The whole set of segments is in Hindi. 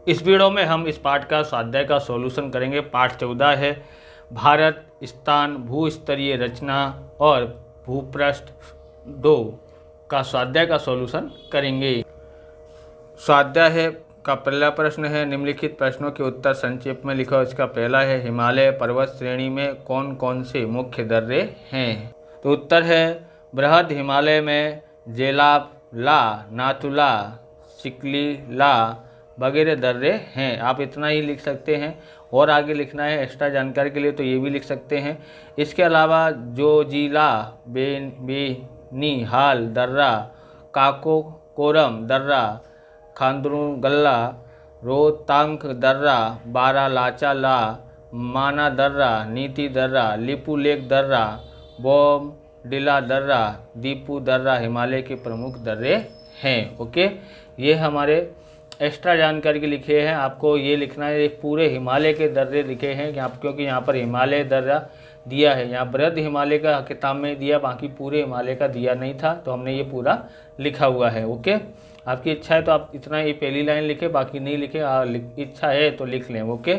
इस वीडियो में हम इस पाठ का स्वाध्याय का सॉल्यूशन करेंगे। पाठ 14 है भारत स्थान भूस्तरीय रचना और भूपृष्ठ 2 का स्वाध्याय का सॉल्यूशन करेंगे। स्वाध्याय है का पहला प्रश्न है, निम्नलिखित प्रश्नों के उत्तर संक्षेप में लिखो। इसका पहला है, हिमालय पर्वत श्रेणी में कौन कौन से मुख्य दर्रे हैं? तो उत्तर है, बृहद हिमालय में जेलाला, नाथुला, सिकलीला वगैरह दर्रे हैं। आप इतना ही लिख सकते हैं और आगे लिखना है एक्स्ट्रा जानकारी के लिए तो ये भी लिख सकते हैं। इसके अलावा जोजिला बेनीहाल दर्रा, काकोकोरम दर्रा, खांद्रुगल्ला, रोहतांग दर्रा, बारालाचाला, माना दर्रा, नीति दर्रा, लिपू लेक दर्रा, बोमडिला दर्रा, दीपू दर्रा हिमालय के प्रमुख दर्रे हैं। ओके, ये हमारे एक्स्ट्रा जानकारी के लिखे हैं। आपको ये लिखना है, पूरे हिमालय के दर्रे लिखे हैं क्योंकि यहाँ पर हिमालय दर्रा दिया है। यहाँ बृहद हिमालय का किताब में दिया, बाकी पूरे हिमालय का दिया नहीं था, तो हमने ये पूरा लिखा हुआ है। ओके, आपकी इच्छा है तो आप इतना ये पहली लाइन लिखे, बाकी नहीं लिखे। इच्छा है तो लिख लें। ओके,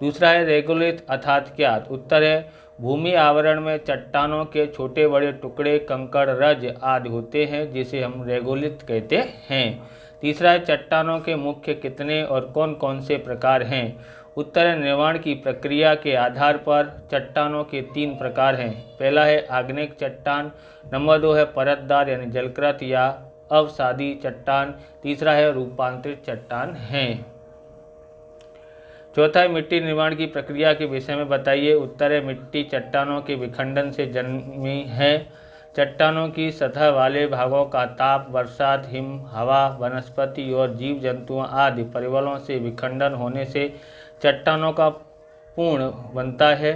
दूसरा है रेगोलिथ अर्थात क्या? उत्तर है, भूमि आवरण में चट्टानों के छोटे बड़े टुकड़े, कंकड़, रज आदि होते हैं जिसे हम रेगोलिथ कहते हैं। तीसरा है, चट्टानों के मुख्य कितने और कौन कौन से प्रकार हैं? उत्तर है, निर्माण की प्रक्रिया के आधार पर चट्टानों के 3 प्रकार हैं। पहला है आग्नेयिक चट्टान, नंबर 2 है परतदार यानी जलकृत या अवसादी चट्टान, तीसरा है रूपांतरित चट्टान है। चौथा है, मिट्टी निर्माण की प्रक्रिया के विषय में बताइए। उत्तर है, मिट्टी चट्टानों के विखंडन से जन्मी है। चट्टानों की सतह वाले भागों का ताप, बरसात, हिम, हवा, वनस्पति और जीव जंतुओं आदि परिबलों से विखंडन होने से चट्टानों का पूर्ण बनता है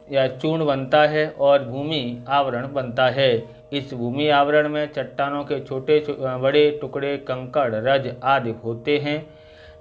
या चूर्ण बनता है और भूमि आवरण बनता है। इस भूमि आवरण में चट्टानों के छोटे बड़े टुकड़े, कंकड़, रज आदि होते हैं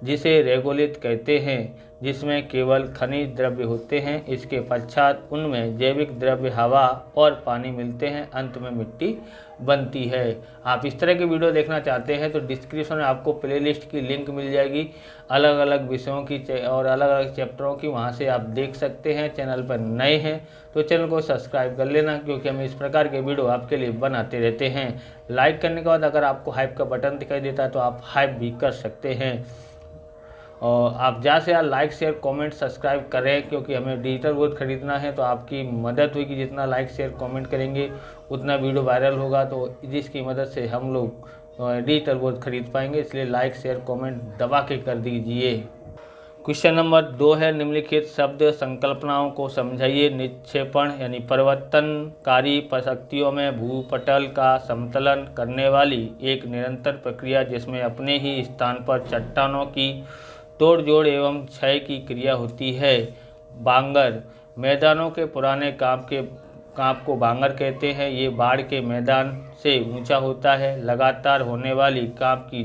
जिसे रेगोलिथ कहते हैं, जिसमें केवल खनिज द्रव्य होते हैं। इसके पश्चात उनमें जैविक द्रव्य, हवा और पानी मिलते हैं, अंत में मिट्टी बनती है। आप इस तरह के वीडियो देखना चाहते हैं तो डिस्क्रिप्शन में आपको प्लेलिस्ट की लिंक मिल जाएगी, अलग अलग विषयों की और अलग अलग चैप्टरों की, वहां से आप देख सकते हैं। चैनल पर नए हैं तो चैनल को सब्सक्राइब कर लेना, क्योंकि हम इस प्रकार के वीडियो आपके लिए बनाते रहते हैं। लाइक करने के बाद अगर आपको हाइप का बटन दिखाई देता है तो आप हाइप भी कर सकते हैं। और आप ज़्यादा से ज़्यादा लाइक, शेयर, कमेंट, सब्सक्राइब करें, क्योंकि हमें डिजिटल बोर्ड खरीदना है तो आपकी मदद होगी। जितना लाइक, शेयर, कमेंट करेंगे उतना वीडियो वायरल होगा, तो जिसकी मदद से हम लोग डिजिटल बोर्ड खरीद पाएंगे। इसलिए लाइक, शेयर, कमेंट दबा के कर दीजिए। क्वेश्चन नंबर 2 है, निम्नलिखित शब्द संकल्पनाओं को समझाइए। निक्षेपण यानी परिवर्तनकारी शक्तियों में भूपटल का समतलन करने वाली एक निरंतर प्रक्रिया जिसमें अपने ही स्थान पर चट्टानों की तोड़ जोड़ एवं क्षय की क्रिया होती है। बांगर, मैदानों के पुराने कांप को बांगर कहते हैं। ये बाढ़ के मैदान से ऊंचा होता है। लगातार होने वाली कांप की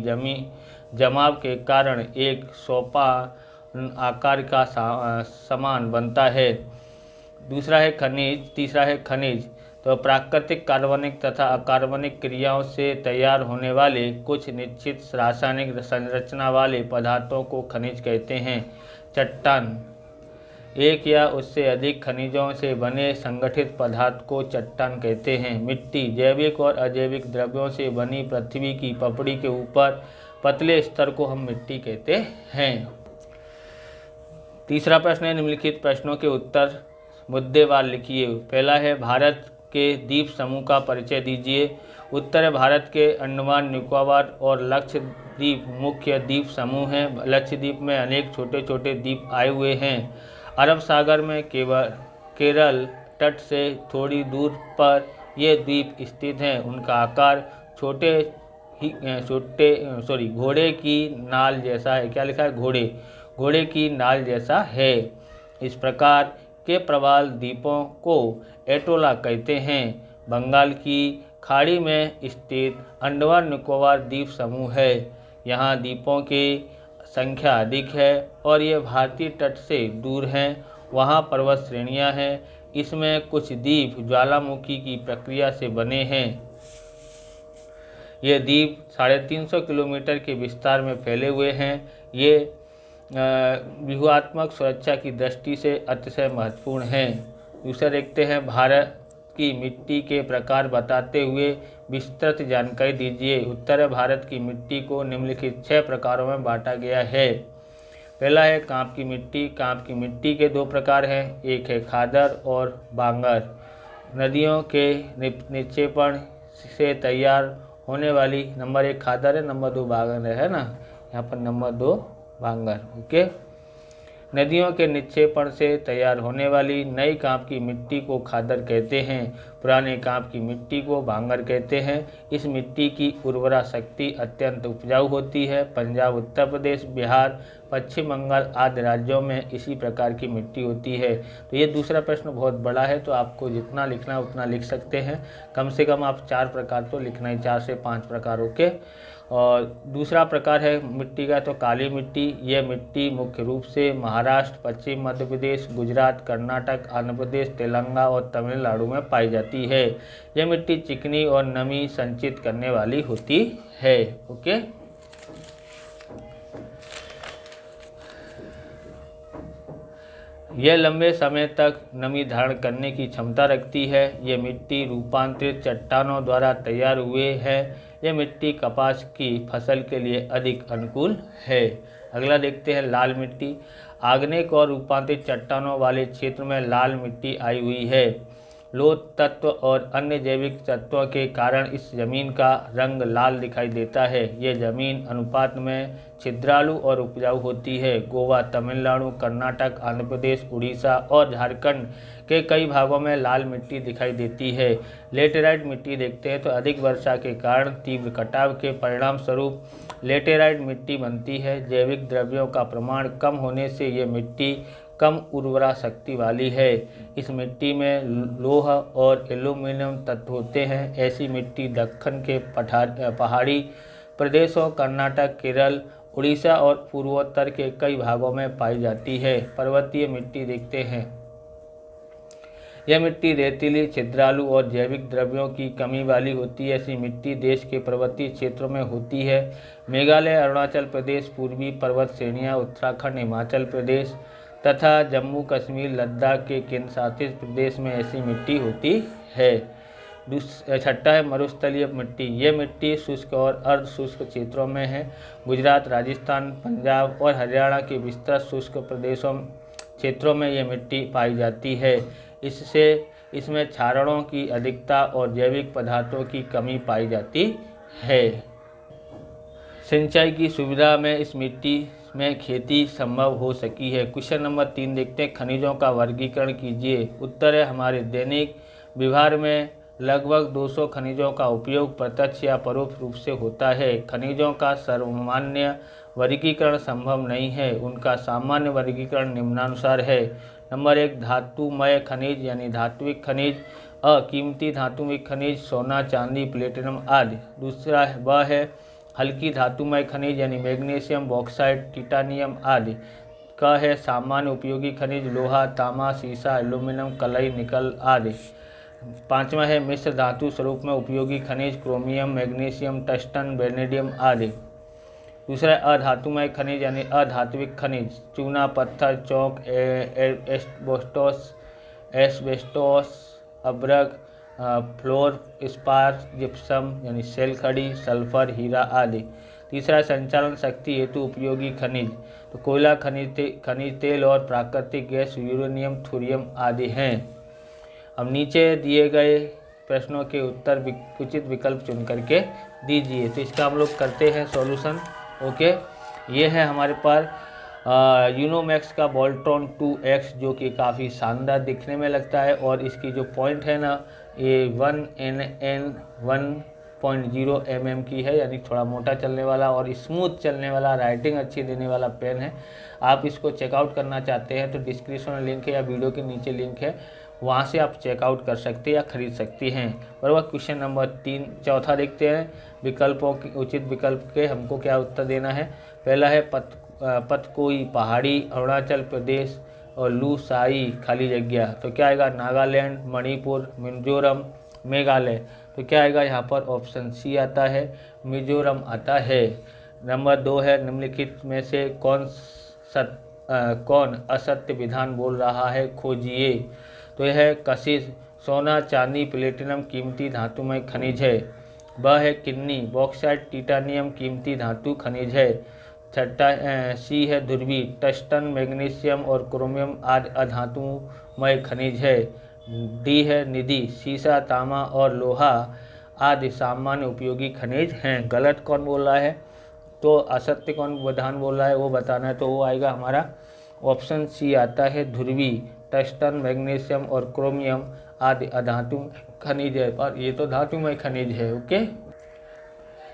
जमाव के कारण एक सोपा आकार का समान बनता है। दूसरा है खनिज, तीसरा है खनिज। तो प्राकृतिक, कार्बनिक तथा अकार्बनिक क्रियाओं से तैयार होने वाले कुछ निश्चित रासायनिक संरचना वाले पदार्थों को खनिज कहते हैं। चट्टान, एक या उससे अधिक खनिजों से बने संगठित पदार्थ को चट्टान कहते हैं। मिट्टी, जैविक और अजैविक द्रव्यों से बनी पृथ्वी की पपड़ी के ऊपर पतले स्तर को हम मिट्टी कहते हैं। तीसरा प्रश्न है, निम्नलिखित प्रश्नों के उत्तर मुद्देवार लिखिए। पहला है, भारत के द्वीप समूह का परिचय दीजिए। उत्तर है, भारत के अंडमान निकोबार और लक्षद्वीप मुख्य द्वीप समूह हैं। लक्षद्वीप में अनेक छोटे छोटे द्वीप आए हुए हैं। अरब सागर में केरल तट से थोड़ी दूर पर ये द्वीप स्थित हैं। उनका आकार घोड़े की नाल जैसा है। क्या लिखा है? घोड़े की नाल जैसा है। इस प्रकार के प्रवाल द्वीपों को एटोला कहते हैं। बंगाल की खाड़ी में स्थित अंडमान निकोबार द्वीप समूह है। यहाँ द्वीपों की संख्या अधिक है और ये भारतीय तट से दूर हैं। वहाँ पर्वत श्रेणियाँ हैं। इसमें कुछ द्वीप ज्वालामुखी की प्रक्रिया से बने हैं। ये द्वीप 350 किलोमीटर के विस्तार में फैले हुए हैं। ये व्यूहात्मक सुरक्षा की दृष्टि से अतिशय महत्वपूर्ण है। दूसरा देखते हैं, भारत की मिट्टी के प्रकार बताते हुए विस्तृत जानकारी दीजिए। उत्तर भारत की मिट्टी को निम्नलिखित 6 प्रकारों में बांटा गया है। पहला है कांप की मिट्टी। कांप की मिट्टी के 2 प्रकार हैं, एक है खादर और बांगर। नदियों के निक्षेपण से तैयार होने वाली, नंबर 1 खादर है, नंबर 2 बांगर है ना, यहाँ पर नंबर 2 बांगर। ओके, नदियों के निक्षेपण से तैयार होने वाली नई कांप की मिट्टी को खादर कहते हैं, पुराने कांप की मिट्टी को बांगर कहते हैं। इस मिट्टी की उर्वरा शक्ति अत्यंत उपजाऊ होती है। पंजाब, उत्तर प्रदेश, बिहार, पश्चिम बंगाल आदि राज्यों में इसी प्रकार की मिट्टी होती है। तो ये दूसरा प्रश्न बहुत बड़ा है, तो आपको जितना लिखना है उतना लिख सकते हैं। कम से कम आप 4 प्रकार तो लिखना ही, 4 से 5 प्रकार। ओके, और दूसरा प्रकार है मिट्टी का, तो काली मिट्टी। यह मिट्टी मुख्य रूप से महाराष्ट्र, पश्चिम मध्य प्रदेश, गुजरात, कर्नाटक, आंध्र प्रदेश, तेलंगाना और तमिलनाडु में पाई जाती है। यह मिट्टी चिकनी और नमी संचित करने वाली होती है। ओके, यह लंबे समय तक नमी धारण करने की क्षमता रखती है। यह मिट्टी रूपांतरित चट्टानों द्वारा तैयार हुए है। यह मिट्टी कपास की फसल के लिए अधिक अनुकूल है। अगला देखते हैं, लाल मिट्टी। आग्नेय और रूपांतरित चट्टानों वाले क्षेत्र में लाल मिट्टी आई हुई है। लोह तत्व और अन्य जैविक तत्वों के कारण इस जमीन का रंग लाल दिखाई देता है। यह जमीन अनुपात में छिद्रालु और उपजाऊ होती है। गोवा, तमिलनाडु, कर्नाटक, आंध्र प्रदेश, उड़ीसा और झारखंड के कई भागों में लाल मिट्टी दिखाई देती है। लेटेराइट मिट्टी देखते हैं, तो अधिक वर्षा के कारण तीव्र कटाव के परिणाम स्वरूप लेटेराइट मिट्टी बनती है। जैविक द्रव्यों का प्रमाण कम होने से ये मिट्टी कम उर्वरा शक्ति वाली है। इस मिट्टी में लोह और एल्यूमीनियम तत्व होते हैं। ऐसी मिट्टी दक्कन के पहाड़ी प्रदेशों, कर्नाटक, केरल, उड़ीसा और पूर्वोत्तर के कई भागों में पाई जाती है। पर्वतीय मिट्टी देखते हैं, यह मिट्टी रेतीली, छिद्रालु और जैविक द्रव्यों की कमी वाली होती है। ऐसी मिट्टी देश के पर्वतीय क्षेत्रों में होती है। मेघालय, अरुणाचल प्रदेश, पूर्वी पर्वत श्रेणियाँ, उत्तराखंड, हिमाचल प्रदेश तथा जम्मू कश्मीर, लद्दाख के केंद्र शासित प्रदेश में ऐसी मिट्टी होती है। छठा है मरुस्थलीय मिट्टी। यह मिट्टी शुष्क और अर्ध शुष्क क्षेत्रों में है। गुजरात, राजस्थान, पंजाब और हरियाणा के विस्तृत शुष्क प्रदेशों क्षेत्रों में यह मिट्टी पाई जाती है। इसमें क्षारणों की अधिकता और जैविक पदार्थों की कमी पाई जाती है। सिंचाई की सुविधा में इस मिट्टी में खेती संभव हो सकी है। क्वेश्चन नंबर 3 देखते हैं, खनिजों का वर्गीकरण कीजिए। उत्तर है, हमारे दैनिक व्यवहार में लगभग 200 खनिजों का उपयोग प्रत्यक्ष या परोक्ष रूप से होता है। खनिजों का सर्वमान्य वर्गीकरण संभव नहीं है। उनका सामान्य वर्गीकरण निम्नानुसार है। नंबर 1, धातुमय खनिज यानी धात्विक खनिज, अकीमती धातुमय खनिज, सोना, चांदी, प्लेटिनम आदि। दूसरा वह है हल्की धातुमय खनिज यानी मैग्नीशियम, बॉक्साइट, टिटानियम आदि। का है सामान्य उपयोगी खनिज, लोहा, तांबा, सीसा, एल्यूमिनियम, कलई, निकल आदि। 5वां है मिश्र धातु स्वरूप में उपयोगी खनिज, क्रोमियम, मैग्नीशियम, टंगस्टन, वेनेडियम आदि। दूसरा अधातुमय खनिज यानी अधात्विक खनिज, चूना, पत्थर, चौक, एस्बेस्टोस, अब्रक, फ्लोर, इस्पात, जिप्सम यानी सेल खड़ी, सल्फर, हीरा आदि। तीसरा संचालन शक्ति हेतु उपयोगी खनिज, तो कोयला, खनिज तेल और प्राकृतिक गैस, यूरेनियम, थोरियम आदि हैं। अब नीचे दिए गए प्रश्नों के उत्तर उचित विकल्प चुन करके दीजिए। तो इसका हम लोग करते हैं सॉल्यूशन। ओके, ये है हमारे पास यूनोमैक्स का बोल्ट्रॉन 2X, जो कि काफ़ी शानदार दिखने में लगता है और इसकी जो पॉइंट है ना, ये 1NN 1.0 mm की है, यानी थोड़ा मोटा चलने वाला और स्मूथ चलने वाला, राइटिंग अच्छी देने वाला पेन है। आप इसको चेकआउट करना चाहते हैं तो डिस्क्रिप्शन में लिंक है या वीडियो के नीचे लिंक है, वहाँ से आप चेकआउट कर सकते हैं या खरीद सकते हैं। बराबर। क्वेश्चन नंबर 4 देखते हैं, विकल्पों के उचित विकल्प के हमको क्या उत्तर देना है। पहला है पतकोई पहाड़ी, अरुणाचल प्रदेश और लूसाई खाली जगह, तो क्या आएगा नागालैंड, मणिपुर, मिजोरम, मेघालय। तो क्या आएगा यहाँ पर ऑप्शन सी आता है, मिजोरम आता है। नंबर 2 है निम्नलिखित में से कौन कौन असत्य विधान बोल रहा है, खोजिए। तो यह है कशिश, सोना चांदी प्लेटिनम कीमती धातुमय खनिज है। ब है किन्नी, बॉक्साइट टाइटेनियम कीमती धातु खनिज है। छठा सी है ध्रुवी, टंगस्टन मैग्नीशियम और क्रोमियम आदि अधातुमय खनिज है। डी है निधि, सीसा तांबा और लोहा आदि सामान्य उपयोगी खनिज हैं। गलत कौन बोल रहा है, तो असत्य कौन विधान बोल रहा है वो बताना है, तो वो आएगा हमारा ऑप्शन सी आता है ध्रुवी, टंगस्टन मैग्नीशियम और क्रोमियम आदि अधातु खनिज है, और ये तो धातुमय खनिज है। ओके।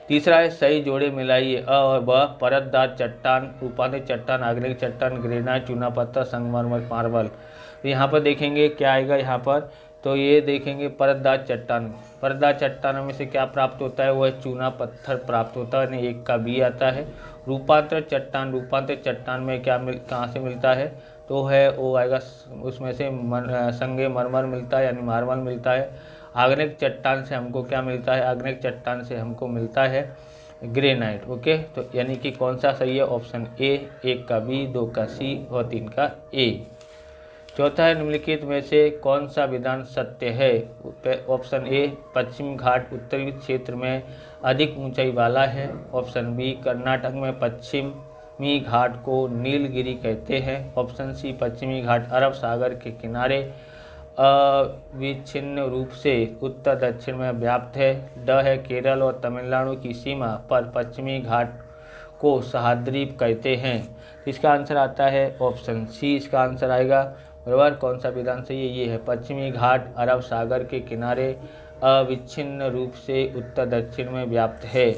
तीसरा है सही जोड़े मिलाइए। अ और ब, परतदार चट्टान, रूपांतरित चट्टान, आग्नेय चट्टान, ग्रेनाइट, चूना पत्थर, संगमरमर, मार्बल। तो यहाँ पर देखेंगे क्या आएगा यहाँ पर, तो ये देखेंगे परतदार चट्टान। परतदार चट्टानों में से क्या प्राप्त होता है, वो है चूना पत्थर प्राप्त होता है, यानी एक का बी आता है। रूपांतरित चट्टान, रूपांतरित चट्टान में क्या कहाँ से मिलता है, तो है वो आएगा उसमें से संगमरमर मिलता है, यानी मार्बल मिलता है। आग्नेय चट्टान से हमको क्या मिलता है, आग्नेय चट्टान से हमको मिलता है ग्रेनाइट। ओके, तो यानी कि कौन सा सही है, ऑप्शन ए, एक का बी, दो का सी और तीन का ए। चौथा है निम्नलिखित में से कौन सा विधान सत्य है। ऑप्शन ए, पश्चिम घाट उत्तरी क्षेत्र में अधिक ऊंचाई वाला है। ऑप्शन बी, कर्नाटक में पश्चिमी घाट को नीलगिरी कहते हैं। ऑप्शन सी, पश्चिमी घाट अरब सागर के किनारे अविच्छिन्न रूप से उत्तर दक्षिण में व्याप्त है। ड है केरल और तमिलनाडु की सीमा पर पश्चिमी घाट को सह्याद्रीप कहते हैं। इसका आंसर आता है ऑप्शन सी, इसका आंसर आएगा बराबर। कौन सा विधान सही है, ये है पश्चिमी घाट अरब सागर के किनारे अविच्छिन्न रूप से उत्तर दक्षिण में व्याप्त है।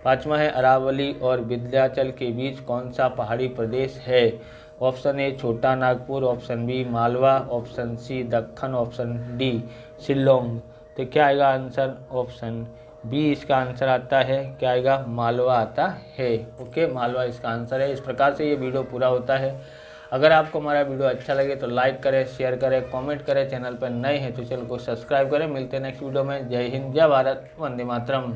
पाँचवा है अरावली और विंध्याचल के बीच कौन सा पहाड़ी प्रदेश है। Option A Chota Nagpur, option B Malwa, option C Deccan, option D Shillong. तो क्या आएगा आंसर, ऑप्शन बी इसका आंसर आता है, क्या आएगा, मालवा आता है। ओके, मालवा इसका आंसर है। इस प्रकार से ये वीडियो पूरा होता है। अगर आपको हमारा वीडियो अच्छा लगे तो लाइक करें, शेयर करें, कमेंट करें। चैनल पर नए हैं तो चैनल को सब्सक्राइब करें। मिलते हैं नेक्स्ट वीडियो में। जय हिंद, जय भारत, वंदे मातरम।